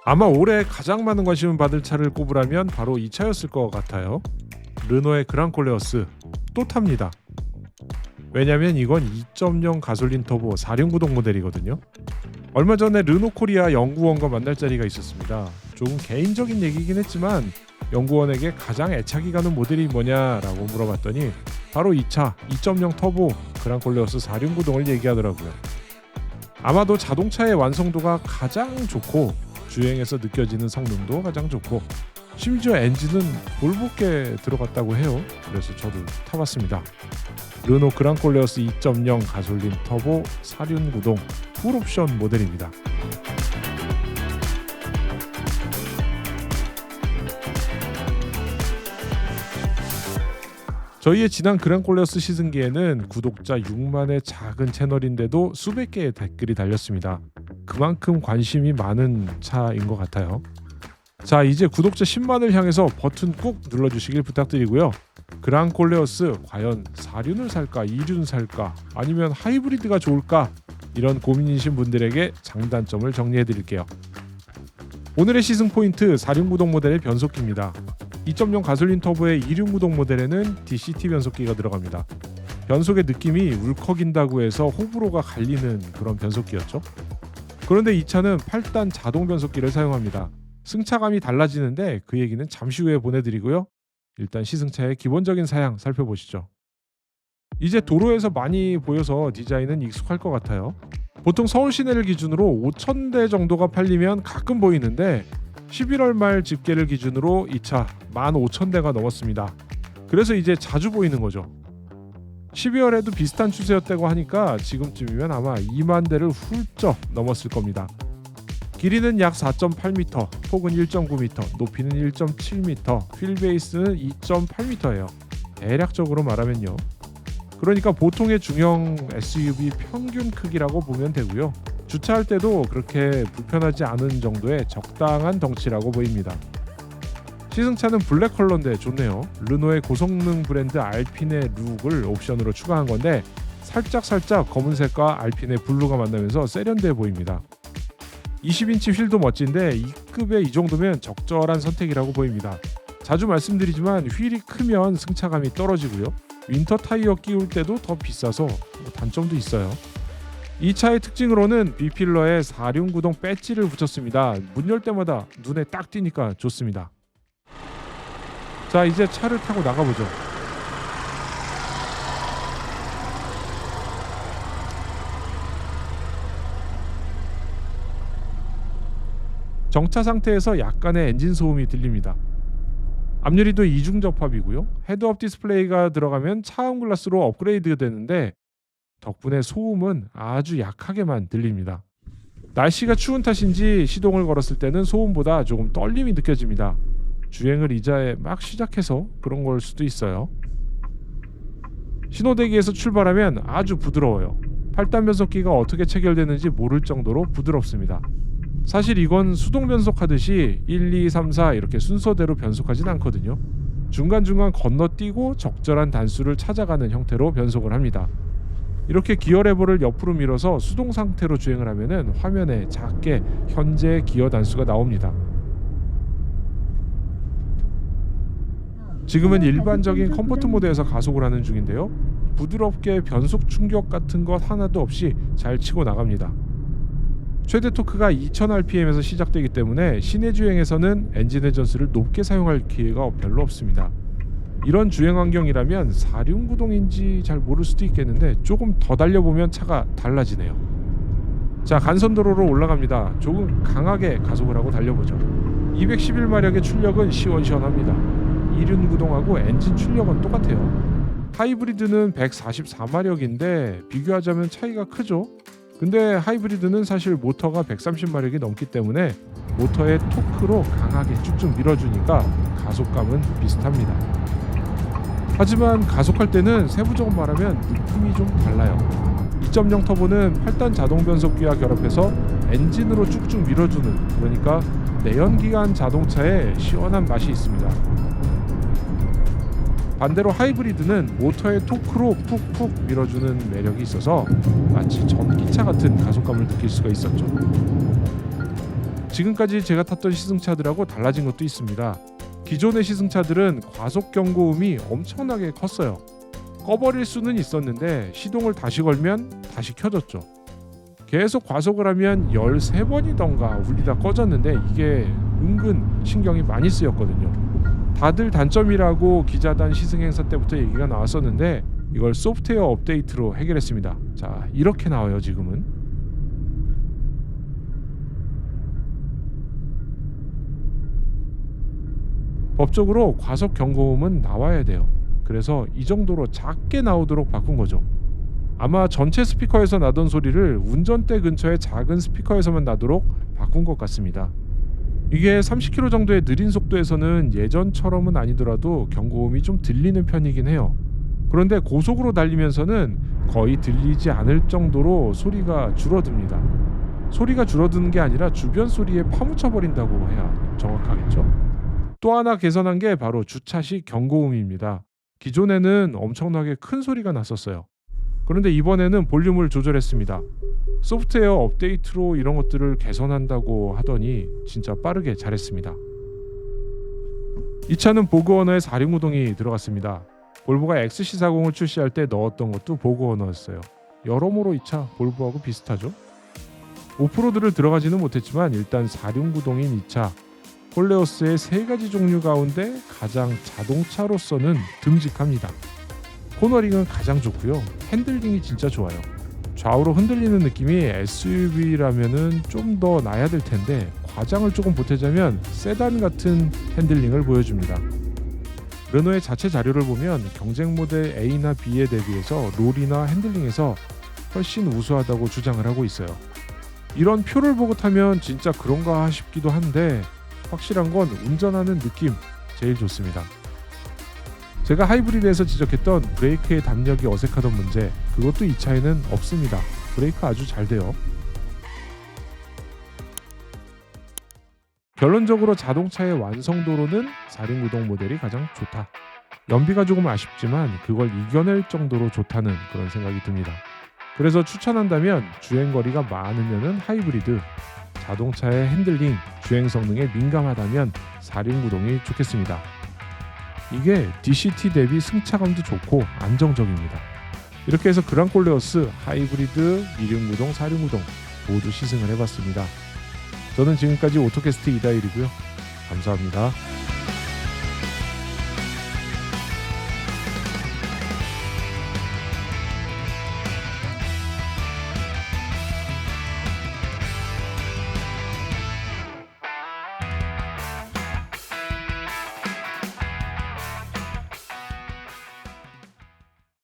아마 올해 가장 많은 관심을 받을 차를 꼽으라면 바로 이 차였을 것 같아요. 르노의 그랑콜레어스 또 탑니다. 왜냐면 이건 2.0 가솔린 터보 4륜구동 모델이거든요. 얼마 전에 르노 코리아 연구원과 만날 자리가 있었습니다. 조금 개인적인 얘기긴 했지만 연구원에게 가장 애착이 가는 모델이 뭐냐라고 물어봤더니 바로 이 차 2.0 터보 그랑콜레어스 4륜구동을 얘기하더라고요. 아마도 자동차의 완성도가 가장 좋고 주행에서 느껴지는 성능도 가장 좋고 심지어 엔진은 볼보게 들어갔다고 해요. 그래서 저도 타봤습니다. 르노 그랑콜레어스 2.0 가솔린 터보 4륜구동 풀옵션 모델입니다. 저희의 지난 그랑콜레어스 시즌기에는 구독자 6만의 작은 채널인데도 수백 개의 댓글이 달렸습니다. 그만큼 관심이 많은 차인 것 같아요. 자, 이제 구독자 10만을 향해서 버튼 꾹 눌러주시길 부탁드리고요. 그랑콜레어스 과연 4륜을 살까 2륜 살까 아니면 하이브리드가 좋을까 이런 고민이신 분들에게 장단점을 정리해드릴게요. 오늘의 시승 포인트 4륜구동 모델의 변속기입니다. 2.0 가솔린 터보의 2륜구동 모델에는 DCT 변속기가 들어갑니다. 변속의 느낌이 울컥인다고 해서 호불호가 갈리는 그런 변속기였죠. 그런데 이 차는 8단 자동 변속기를 사용합니다. 승차감이 달라지는데 그 얘기는 잠시 후에 보내드리고요. 일단 시승차의 기본적인 사양 살펴보시죠. 이제 도로에서 많이 보여서 디자인은 익숙할 것 같아요. 보통 서울 시내를 기준으로 5,000대 정도가 팔리면 가끔 보이는데 11월 말 집계를 기준으로 이 차 15,000대가 넘었습니다. 그래서 이제 자주 보이는 거죠. 12월에도 비슷한 추세였다고 하니까 지금쯤이면 아마 2만 대를 훌쩍 넘었을 겁니다. 길이는 약 4.8m, 폭은 1.9m, 높이는 1.7m, 휠베이스는 2.8m예요. 대략적으로 말하면요. 그러니까 보통의 중형 SUV 평균 크기라고 보면 되고요. 주차할 때도 그렇게 불편하지 않은 정도의 적당한 덩치라고 보입니다. 시승차는 블랙 컬러인데 좋네요. 르노의 고성능 브랜드 알핀의 룩을 옵션으로 추가한 건데 살짝 검은색과 알핀의 블루가 만나면서 세련돼 보입니다. 20인치 휠도 멋진데 이 급에 이 정도면 적절한 선택이라고 보입니다. 자주 말씀드리지만 휠이 크면 승차감이 떨어지고요. 윈터 타이어 끼울 때도 더 비싸서 단점도 있어요. 이 차의 특징으로는 B필러에 4륜구동 배지를 붙였습니다. 문 열 때마다 눈에 딱 띄니까 좋습니다. 자, 이제 차를 타고 나가보죠. 정차 상태에서 약간의 엔진 소음이 들립니다. 앞유리도 이중 접합이고요. 헤드업 디스플레이가 들어가면 차음 글라스로 업그레이드 되는데 덕분에 소음은 아주 약하게만 들립니다. 날씨가 추운 탓인지 시동을 걸었을 때는 소음보다 조금 떨림이 느껴집니다. 주행을 이제 막 시작해서 그런 걸 수도 있어요. 신호대기에서 출발하면 아주 부드러워요. 8단 변속기가 어떻게 체결되는지 모를 정도로 부드럽습니다. 사실 이건 수동 변속하듯이 1, 2, 3, 4 이렇게 순서대로 변속하진 않거든요. 중간중간 건너뛰고 적절한 단수를 찾아가는 형태로 변속을 합니다. 이렇게 기어 레버를 옆으로 밀어서 수동 상태로 주행을 하면은 화면에 작게 현재 기어 단수가 나옵니다. 지금은 일반적인 컴포트 모드에서 가속을 하는 중인데요. 부드럽게 변속 충격 같은 것 하나도 없이 잘 치고 나갑니다. 최대 토크가 2000rpm에서 시작되기 때문에 시내 주행에서는 엔진 회전수를 높게 사용할 기회가 별로 없습니다. 이런 주행 환경이라면 4륜구동인지 잘 모를 수도 있겠는데 조금 더 달려보면 차가 달라지네요. 자, 간선도로로 올라갑니다. 조금 강하게 가속을 하고 달려보죠. 211마력의 출력은 시원시원합니다. 2륜구동하고 엔진 출력은 똑같아요. 하이브리드는 144마력인데 비교하자면 차이가 크죠. 근데 하이브리드는 사실 모터가 130마력이 넘기 때문에 모터의 토크로 강하게 쭉쭉 밀어주니까 가속감은 비슷합니다. 하지만 가속할 때는 세부적으로 말하면 느낌이 좀 달라요. 2.0 터보는 8단 자동 변속기와 결합해서 엔진으로 쭉쭉 밀어주는, 그러니까 내연기관 자동차에 시원한 맛이 있습니다. 반대로 하이브리드는 모터의 토크로 푹푹 밀어주는 매력이 있어서 마치 전기차 같은 가속감을 느낄 수가 있었죠. 지금까지 제가 탔던 시승차들하고 달라진 것도 있습니다. 기존의 시승차들은 과속 경고음이 엄청나게 컸어요. 꺼버릴 수는 있었는데 시동을 다시 걸면 다시 켜졌죠. 계속 과속을 하면 13번이던가 울리다 꺼졌는데 이게 은근 신경이 많이 쓰였거든요. 다들 단점이라고 기자단 시승행사 때부터 얘기가 나왔었는데 이걸 소프트웨어 업데이트로 해결했습니다. 자, 이렇게 나와요. 지금은 법적으로 과속 경고음은 나와야 돼요. 그래서 이 정도로 작게 나오도록 바꾼 거죠. 아마 전체 스피커에서 나던 소리를 운전대 근처의 작은 스피커에서만 나도록 바꾼 것 같습니다. 이게 30km 정도의 느린 속도에서는 예전처럼은 아니더라도 경고음이 좀 들리는 편이긴 해요. 그런데 고속으로 달리면서는 거의 들리지 않을 정도로 소리가 줄어듭니다. 소리가 줄어드는 게 아니라 주변 소리에 파묻혀 버린다고 해야 정확하겠죠. 또 하나 개선한 게 바로 주차 시 경고음입니다. 기존에는 엄청나게 큰 소리가 났었어요. 그런데 이번에는 볼륨을 조절했습니다. 소프트웨어 업데이트로 이런 것들을 개선한다고 하더니 진짜 빠르게 잘했습니다. 이 차는 보그 언어의 4륜 구동이 들어갔습니다. 볼보가 XC40을 출시할 때 넣었던 것도 보그 언어였어요. 여러모로 이 차 볼보하고 비슷하죠. 오프로드를 들어가지는 못했지만 일단 4륜 구동인 이 차 콜레오스의 3가지 종류 가운데 가장 자동차로서는 듬직합니다. 코너링은 가장 좋고요. 핸들링이 진짜 좋아요. 좌우로 흔들리는 느낌이 SUV라면은 좀 더 나야 될 텐데 과장을 조금 보태자면 세단 같은 핸들링을 보여줍니다. 르노의 자체 자료를 보면 경쟁 모델 A나 B에 대비해서 롤이나 핸들링에서 훨씬 우수하다고 주장을 하고 있어요. 이런 표를 보고 타면 진짜 그런가 싶기도 한데 확실한 건 운전하는 느낌 제일 좋습니다. 제가 하이브리드에서 지적했던 브레이크의 담력이 어색하던 문제, 그것도 이 차에는 없습니다. 브레이크 아주 잘 돼요. 결론적으로 자동차의 완성도로는 4륜 구동 모델이 가장 좋다. 연비가 조금 아쉽지만 그걸 이겨낼 정도로 좋다는 그런 생각이 듭니다. 그래서 추천한다면 주행거리가 많으면 하이브리드, 자동차의 핸들링, 주행 성능에 민감하다면 4륜 구동이 좋겠습니다. 이게 DCT 대비 승차감도 좋고 안정적입니다. 이렇게 해서 그랑콜레오스 하이브리드, 2륜 구동, 4륜 구동 모두 시승을 해봤습니다. 저는 지금까지 오토캐스트 이다일이고요. 감사합니다.